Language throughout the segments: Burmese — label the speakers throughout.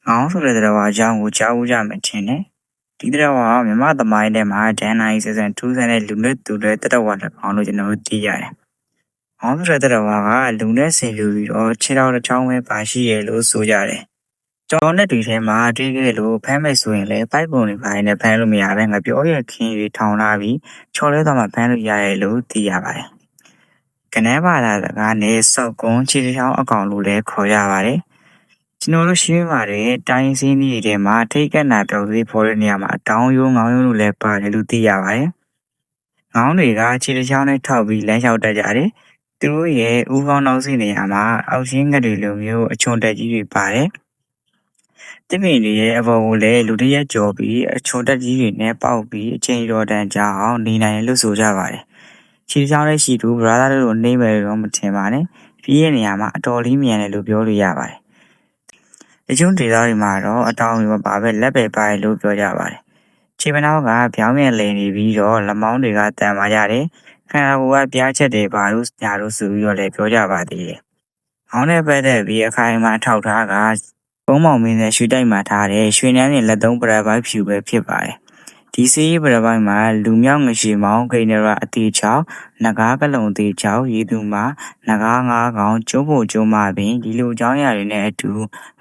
Speaker 1: ငေါင်းဆိုတဲ့တရားဝါအကြောင်းကိုကြားဦးကြမယ်ထင်တယ်။ဒီတရားဝါကမြန်မာသမိုင်းထဲမှာဒန်နိုင်ဆန်ဆန်ထူးဆန်းတဲ့လူနဲ့သူတဲ့တရားဝါတစ်ကောင်လို့ကျွန်တော်တို့သိရတယ်။ငေါင်းဆိုတဲ့တရားဝါကလူနဲ့ဆင်လူပြီးတော့ခြေတော်တစ်ချောင်းပဲပါရှိရလို့ဆိုကြတယ်။ကျောင်းနဲ့တွေထဲမှာတွေးခဲ့လို့ဖမ်းမဲ့ဆိုရင်လည်းပိုက်ပုံတွေပိုင်းနဲ့ဖမ်းလို့မရဘဲငါပြောရခင်းတွေထောင်လာပြီးချော်လဲသွားမှဖမ်းလို့ရရဲ့လို့သိရပါတယ်။ကနန်းပါလာစကားနဲ့စောက်ကုန်းခြေချောင်းအကောင်လို့လည်းခေါ်ရပါတယ်။ကျွန်တော်တို့ရှင်းပါတယ်တိုင်းစင်းကြီးတွေမှာထိတ်ကနာပြောက်သေးဖော်တဲ့နေရာမှာတောင်းရိုးငေါင်းရိုးလို့လည်းပါတယ်လို့သိရပါတယ်။ငေါင်းတွေကခြေတစ်ချောင်းနဲ့ထောက်ပြီးလမ်းလျှောက်တတ်ကြတယ်။သူတို့ရဲ့ဦးခေါင်းနောက်စီနေရာမှာအောက်ရှင်းငတ်တွေလိုမျိုးအချွန်တက်ကြီးတွေပါတယ်။တစ်ပင်တွေရဲ့အပေါ်ကိုလည်းလူတစ်ရက်ကြော်ပြီးအချွန်တက်ကြီးတွေနဲ့ပေါက်ပြီးအချိန်တော်တန်ကြာအောင်နေနိုင်လို့ဆိုကြပါတယ်။ခြေတစ်ချောင်းနဲ့ရှိသူ brother တို့နေမယ်တော့မထင်ပါနဲ့။ပြီးရဲ့နေရာမှာအတော်လေးမြန်တယ်လို့ပြောလို့ရပါတယ်။တချို့ဒေသတွေမှာတော့အတောင်တွေပါပဲလက်ပဲပါလို့ပြောကြပါတယ်။ခြေပနောက်ကပြောင်းပြန်လည်နေပြီးတော့လက်မောင်းတွေကတန်မာရတယ်။ခန္ဓာကိုယ်ကပြားချက်တွေပါလို့ညာလို့ဆိုပြီးတော့လည်းပြောကြပါသေးတယ်။ခေါင်းနဲ့ပတ်သက်ပြီးအခိုင်အမာထောက်ထားကပုံမောင်မင်းနဲ့ရွှေတိုက်မှာထားတဲ့ရွှေနှမ်းနဲ့လက်သုံးပရပိုက်ဖြူပဲဖြစ်ပါတယ်။ဒီစေးပရပိုက်မှာလူမြောက်ငရှိမောင်းဂိနေရအတီချောင်းနဂါးကလုံအတီချောင်းရည်သူမှာနဂါးငါးကောင်ကျုံးဖို့ကျုံးမပင်ဒီလိုအကြောင်းအရာတွေနဲ့အတူ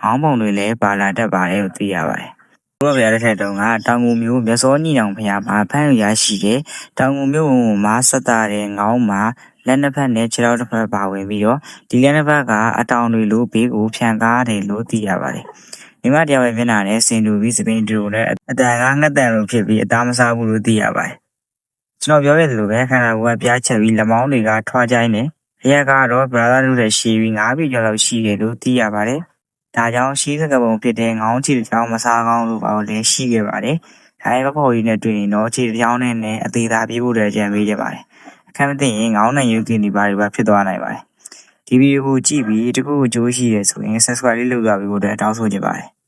Speaker 1: ငေါင်းပုံတွေလည်းပါလာတတ်ပါတယ်လို့သိရပါတယ်။ဘုရားဗျာတဲ့ထက်တုန်းကတောင်ငူမျိုးမြစောညီနောင်ဖျားမှာဖမ်းရရှိတဲ့တောင်ငူမျိုးမှာဆက်တာတဲ့ငေါင်းမှာလက်နှစ်ဖက်နဲ့ခြေထောက်တစ်ဖက်ပါဝင်ပြီးတော့ဒီလက်နှစ်ဖက်ကအတောင်တွေလိုဘေးကိုဖြန်ကားတယ်လို့သိရပါတယ်။မိမတရားရဲ့မျက်နှာနဲ့ဆင်တူပြီးစပင်းတူနဲ့အတန်ကငှက်တန်လိုဖြစ်ပြီးအသားမစားဘူးလို့သိရပါတယ်။ကျွန်တော်ပြောရသလိုပဲခန္ဓာကိုယ်ကပြားချက်ပြီးလက်မောင်းတွေကထွားကြိုင်းနေ။ရက်ကတော့ brother တို့ရဲ့ရှည်ပြီး9ပြီကျော်လောက်ရှိတယ်လို့သိရပါတယ်။ဒါကြောင့်ရှည်စကပုံဖြစ်တဲ့ငေါင်းချီတစ်ချောင်းမစားကောင်းလို့ပါလည်းရှိခဲ့ပါတယ်။ဒါရဲ့ဘဖို့ကြီးနဲ့တွေ့ရင်တော့ချီတစ်ချောင်းနဲ့အသေးသားပြေးဖို့တည်းကြံပေးကြပါတယ်။အခက်မသိရင်ငေါင်းနဲ့ယူကင်းဒီပါတွေပါဖြစ်သွားနိုင်ပါတယ်။ဒီဗီဒီယိုကိုကြည့်ပြီးတခုကိုကြိုးရှိရဆိုရင် subscribe လေးလုပ်သွားပြီးဖို့တောင်းဆိုချင်ပါတယ်။